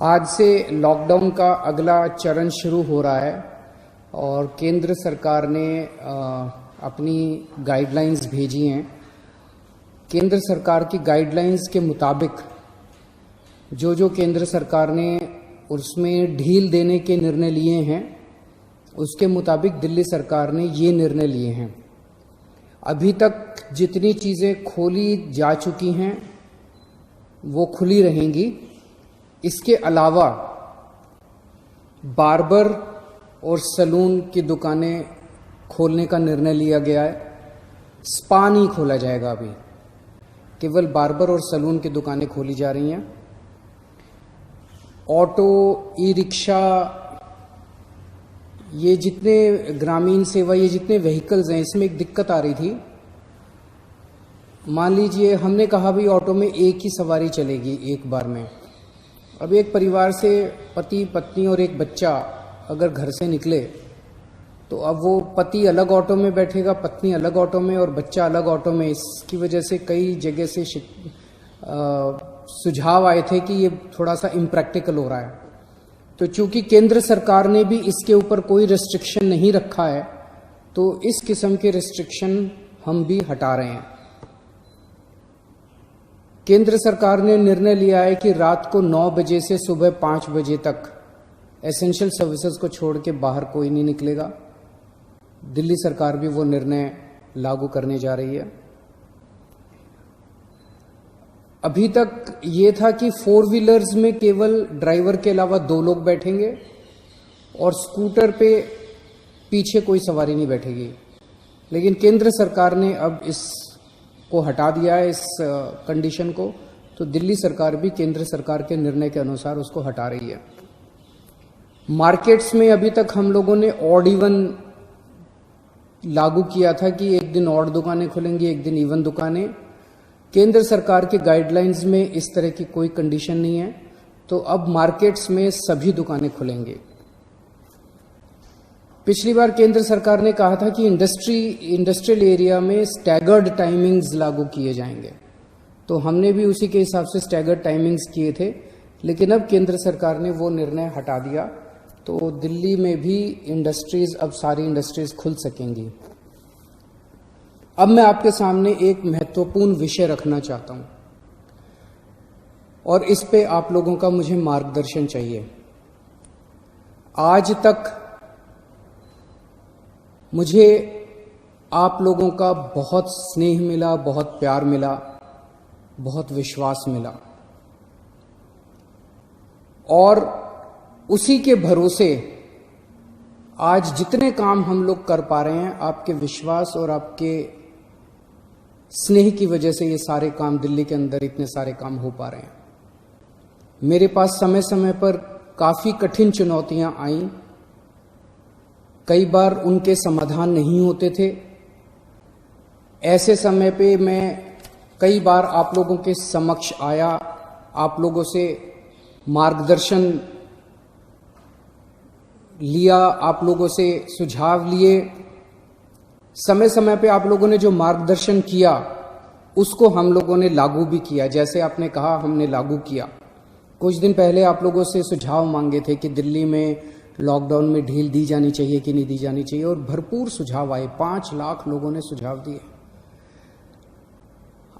आज से लॉकडाउन का अगला चरण शुरू हो रहा है और केंद्र सरकार ने अपनी गाइडलाइंस भेजी हैं। केंद्र सरकार की गाइडलाइंस के मुताबिक जो केंद्र सरकार ने उसमें ढील देने के निर्णय लिए हैं, उसके मुताबिक दिल्ली सरकार ने ये निर्णय लिए हैं। अभी तक जितनी चीज़ें खोली जा चुकी हैं वो खुली रहेंगी। इसके अलावा बार्बर और सैलून की दुकानें खोलने का निर्णय लिया गया है। स्पा नहीं खोला जाएगा, अभी केवल बार्बर और सैलून की दुकानें खोली जा रही हैं। ऑटो, ई रिक्शा, ये जितने ग्रामीण सेवा, ये जितने व्हीकल्स हैं, इसमें एक दिक्कत आ रही थी। मान लीजिए हमने कहा भाई ऑटो में एक ही सवारी चलेगी एक बार में। अब एक परिवार से पति, पत्नी और एक बच्चा अगर घर से निकले तो अब वो पति अलग ऑटो में बैठेगा, पत्नी अलग ऑटो में और बच्चा अलग ऑटो में। इसकी वजह से कई जगह से सुझाव आए थे कि ये थोड़ा सा इम्प्रैक्टिकल हो रहा है। तो चूंकि केंद्र सरकार ने भी इसके ऊपर कोई रेस्ट्रिक्शन नहीं रखा है, तो इस किस्म के रेस्ट्रिक्शन हम भी हटा रहे हैं। केंद्र सरकार ने निर्णय लिया है कि रात को 9 बजे से सुबह 5 बजे तक एसेंशियल सर्विसेज को छोड़ के बाहर कोई नहीं निकलेगा। दिल्ली सरकार भी वो निर्णय लागू करने जा रही है। अभी तक ये था कि 4 व्हीलर्स में केवल ड्राइवर के अलावा 2 लोग बैठेंगे और स्कूटर पे पीछे कोई सवारी नहीं बैठेगी। लेकिन केंद्र सरकार ने अब इसको हटा दिया है, इस कंडीशन को। तो दिल्ली सरकार भी केंद्र सरकार के निर्णय के अनुसार उसको हटा रही है। मार्केट्स में अभी तक हम लोगों ने ऑड इवन लागू किया था कि एक दिन ऑड दुकानें खुलेंगी, एक दिन इवन दुकानें। केंद्र सरकार के गाइडलाइंस में इस तरह की कोई कंडीशन नहीं है, तो अब मार्केट्स में सभी दुकानें खुलेंगी। पिछली बार केंद्र सरकार ने कहा था कि इंडस्ट्रियल एरिया में स्टैगर्ड टाइमिंग्स लागू किए जाएंगे, तो हमने भी उसी के हिसाब से स्टैगर्ड टाइमिंग्स किए थे। लेकिन अब केंद्र सरकार ने वो निर्णय हटा दिया, तो दिल्ली में भी इंडस्ट्रीज, अब सारी इंडस्ट्रीज खुल सकेंगी। अब मैं आपके सामने एक महत्वपूर्ण विषय रखना चाहता हूं और इस पे आप लोगों का मुझे मार्गदर्शन चाहिए। आज तक मुझे आप लोगों का बहुत स्नेह मिला, बहुत प्यार मिला, बहुत विश्वास मिला और उसी के भरोसे आज जितने काम हम लोग कर पा रहे हैं, आपके विश्वास और आपके स्नेह की वजह से ये सारे काम, दिल्ली के अंदर इतने सारे काम हो पा रहे हैं। मेरे पास समय समय पर काफी कठिन चुनौतियां आईं, कई बार उनके समाधान नहीं होते थे। ऐसे समय पे मैं कई बार आप लोगों के समक्ष आया, आप लोगों से मार्गदर्शन लिया, आप लोगों से सुझाव लिए। समय समय पे आप लोगों ने जो मार्गदर्शन किया उसको हम लोगों ने लागू भी किया। जैसे आपने कहा, हमने लागू किया। कुछ दिन पहले आप लोगों से सुझाव मांगे थे कि दिल्ली में लॉकडाउन में ढील दी जानी चाहिए कि नहीं दी जानी चाहिए, और भरपूर सुझाव आए। 5 लाख लोगों ने सुझाव दिए।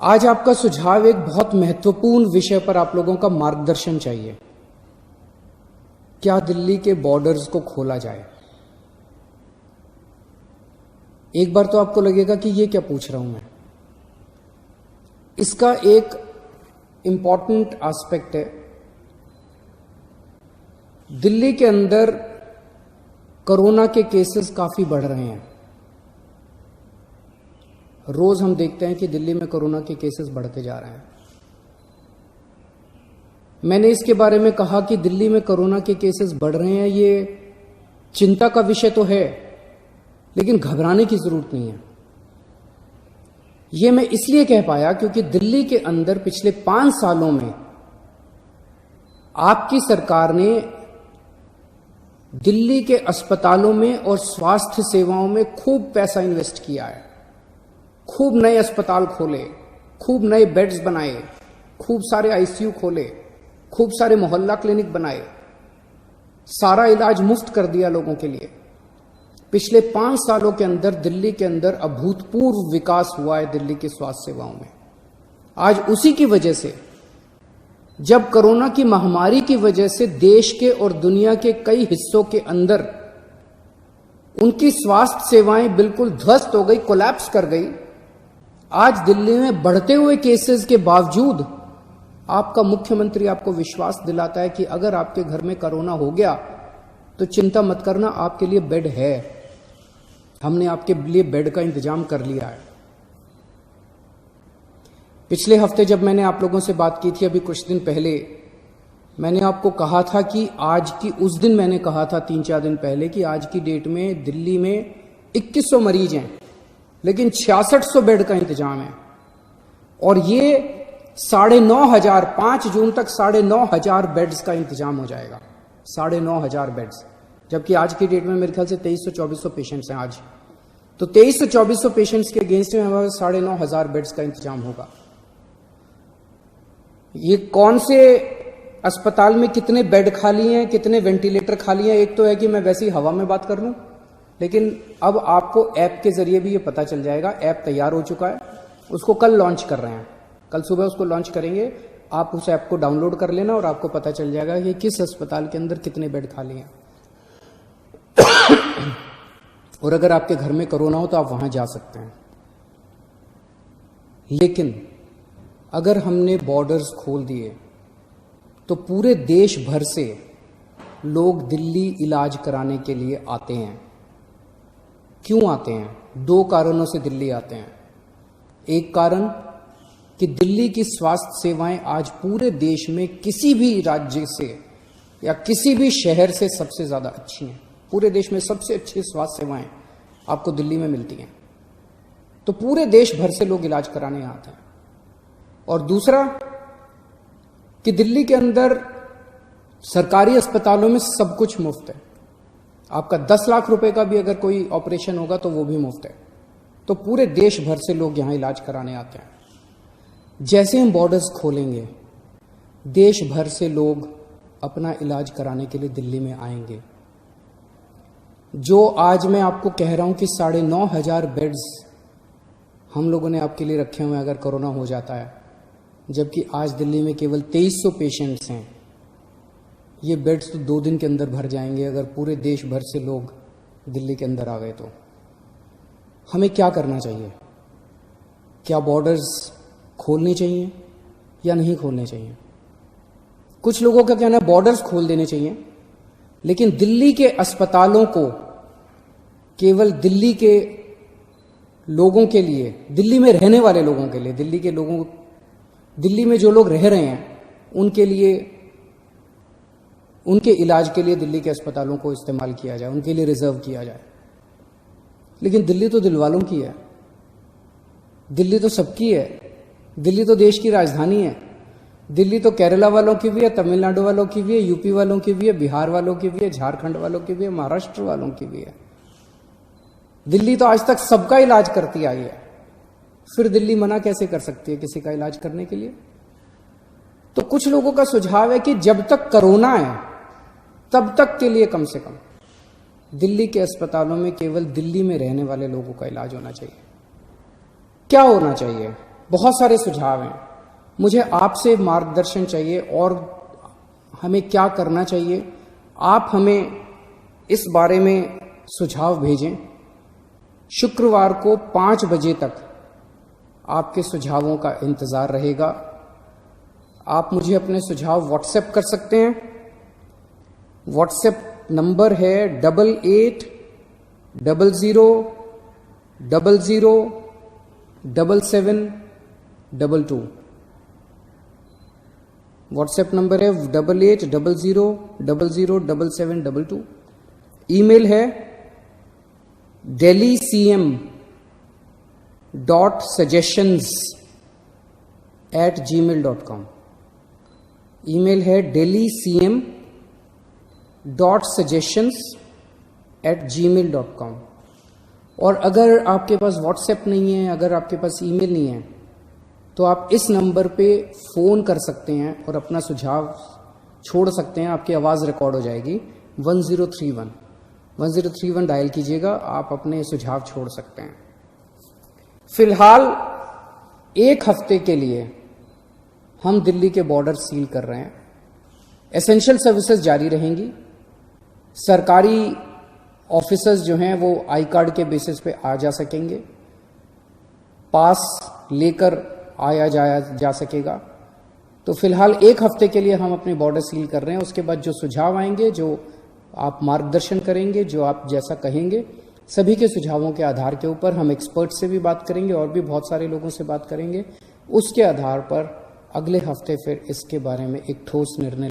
आज आपका सुझाव एक बहुत महत्वपूर्ण विषय पर आप लोगों का मार्गदर्शन चाहिए। क्या दिल्ली के बॉर्डर्स को खोला जाए? एक बार तो आपको लगेगा कि ये क्या पूछ रहा हूं मैं। इसका एक इंपॉर्टेंट एस्पेक्ट है, दिल्ली के अंदर कोरोना के केसेस काफी बढ़ रहे हैं। रोज हम देखते हैं कि दिल्ली में कोरोना के केसेस बढ़ते जा रहे हैं। मैंने इसके बारे में कहा कि दिल्ली में कोरोना के केसेस बढ़ रहे हैं, ये चिंता का विषय तो है, लेकिन घबराने की जरूरत नहीं है। ये मैं इसलिए कह पाया क्योंकि दिल्ली के अंदर पिछले 5 सालों में आपकी सरकार ने दिल्ली के अस्पतालों में और स्वास्थ्य सेवाओं में खूब पैसा इन्वेस्ट किया है। खूब नए अस्पताल खोले, खूब नए बेड्स बनाए, खूब सारे आईसीयू खोले, खूब सारे मोहल्ला क्लिनिक बनाए, सारा इलाज मुफ्त कर दिया लोगों के लिए। पिछले 5 सालों के अंदर दिल्ली के अंदर अभूतपूर्व विकास हुआ है दिल्ली की स्वास्थ्य सेवाओं में। आज उसी की वजह से, जब कोरोना की महामारी की वजह से देश के और दुनिया के कई हिस्सों के अंदर उनकी स्वास्थ्य सेवाएं बिल्कुल ध्वस्त हो गई, कोलैप्स कर गई, आज दिल्ली में बढ़ते हुए केसेस के बावजूद आपका मुख्यमंत्री आपको विश्वास दिलाता है कि अगर आपके घर में कोरोना हो गया तो चिंता मत करना, आपके लिए बेड है, हमने आपके लिए बेड का इंतजाम कर लिया है। पिछले हफ्ते जब मैंने आप लोगों से बात की थी, अभी कुछ दिन पहले, मैंने आपको कहा था कि आज की, उस दिन मैंने कहा था 3-4 दिन पहले कि आज की डेट में दिल्ली में 2100 मरीज हैं, लेकिन 6600 बेड का इंतजाम है। और ये 9,500, 5 जून तक 9,500 बेड्स का इंतजाम हो जाएगा, 9,500 बेड्स। जबकि आज की डेट में मेरे ख्याल से 2300-2400 पेशेंट्स हैं आज। तो 2300-2400 पेशेंट्स के अगेंस्ट में हमारे 9,500 बेड्स का इंतजाम होगा। ये कौन से अस्पताल में कितने बेड खाली हैं, कितने वेंटिलेटर खाली हैं, एक तो है कि मैं वैसे ही हवा में बात कर लूं, लेकिन अब आपको ऐप के जरिए भी ये पता चल जाएगा। ऐप तैयार हो चुका है, उसको कल लॉन्च कर रहे हैं, कल सुबह उसको लॉन्च करेंगे। आप उस ऐप को डाउनलोड कर लेना और आपको पता चल जाएगा कि किस अस्पताल के अंदर कितने बेड खाली हैं। और अगर आपके घर में कोरोना हो तो आप वहां जा सकते हैं। लेकिन अगर हमने बॉर्डर्स खोल दिए तो पूरे देश भर से लोग दिल्ली इलाज कराने के लिए आते हैं। क्यों आते हैं? 2 कारणों से दिल्ली आते हैं। एक कारण कि दिल्ली की स्वास्थ्य सेवाएं आज पूरे देश में किसी भी राज्य से या किसी भी शहर से सबसे ज्यादा अच्छी हैं। पूरे देश में सबसे अच्छी स्वास्थ्य सेवाएं आपको दिल्ली में मिलती हैं, तो पूरे देश भर से लोग इलाज कराने आते हैं। और दूसरा कि दिल्ली के अंदर सरकारी अस्पतालों में सब कुछ मुफ्त है। आपका 10 लाख रुपए का भी अगर कोई ऑपरेशन होगा तो वो भी मुफ्त है। तो पूरे देश भर से लोग यहां इलाज कराने आते हैं। जैसे हम बॉर्डर्स खोलेंगे, देश भर से लोग अपना इलाज कराने के लिए दिल्ली में आएंगे। जो आज मैं आपको कह रहा हूं कि 9,500 बेड्स हम लोगों ने आपके लिए रखे हुए हैं अगर कोरोना हो जाता है, जबकि आज दिल्ली में केवल 2300 पेशेंट्स हैं। ये बेड्स तो 2 दिन के अंदर भर जाएंगे अगर पूरे देश भर से लोग दिल्ली के अंदर आ गए। तो हमें क्या करना चाहिए? क्या बॉर्डर्स खोलने चाहिए या नहीं खोलने चाहिए? कुछ लोगों का कहना है बॉर्डर्स खोल देने चाहिए, लेकिन दिल्ली के अस्पतालों को केवल दिल्ली के लोगों के लिए, दिल्ली में रहने वाले लोगों के लिए, दिल्ली में जो लोग रह रहे हैं उनके लिए, उनके इलाज के लिए दिल्ली के अस्पतालों को इस्तेमाल किया जाए, उनके लिए रिजर्व किया जाए। लेकिन दिल्ली तो दिल वालों की है, दिल्ली तो सबकी है, दिल्ली तो देश की राजधानी है। दिल्ली तो केरला वालों की भी है, तमिलनाडु वालों की भी है, यूपी वालों की भी है, बिहार वालों की भी है, झारखंड वालों की भी है, महाराष्ट्र वालों की भी है। दिल्ली तो आज तक सबका इलाज करती आई है, फिर दिल्ली मना कैसे कर सकती है किसी का इलाज करने के लिए? तो कुछ लोगों का सुझाव है कि जब तक कोरोना है तब तक के लिए कम से कम दिल्ली के अस्पतालों में केवल दिल्ली में रहने वाले लोगों का इलाज होना चाहिए। क्या होना चाहिए? बहुत सारे सुझाव हैं। मुझे आपसे मार्गदर्शन चाहिए और हमें क्या करना चाहिए। आप हमें इस बारे में सुझाव भेजें। शुक्रवार को 5 बजे तक आपके सुझावों का इंतजार रहेगा। आप मुझे अपने सुझाव व्हाट्सएप कर सकते हैं। व्हाट्सएप नंबर है 8800007722। व्हाट्सएप नंबर है 8800007722। ईमेल है delhcm.suggestions@gmail.com। ईमेल है delhcm.suggestions@gmail.com। और अगर आपके पास व्हाट्सएप नहीं है, अगर आपके पास ईमेल नहीं है, तो आप इस नंबर पे फ़ोन कर सकते हैं और अपना सुझाव छोड़ सकते हैं, आपकी आवाज़ रिकॉर्ड हो जाएगी। 1031 डायल कीजिएगा, आप अपने सुझाव छोड़ सकते हैं। फिलहाल 1 हफ्ते के लिए हम दिल्ली के बॉर्डर सील कर रहे हैं। एसेंशियल सर्विसेज जारी रहेंगी। सरकारी ऑफिसर्स जो हैं वो आई कार्ड के बेसिस पे आ जा सकेंगे, पास लेकर आया जाया जा सकेगा। तो फिलहाल 1 हफ्ते के लिए हम अपने बॉर्डर सील कर रहे हैं। उसके बाद जो सुझाव आएंगे, जो आप मार्गदर्शन करेंगे, जो आप जैसा कहेंगे, सभी के सुझावों के आधार के ऊपर हम एक्सपर्ट से भी बात करेंगे और भी बहुत सारे लोगों से बात करेंगे। उसके आधार पर अगले हफ्ते फिर इसके बारे में एक ठोस निर्णय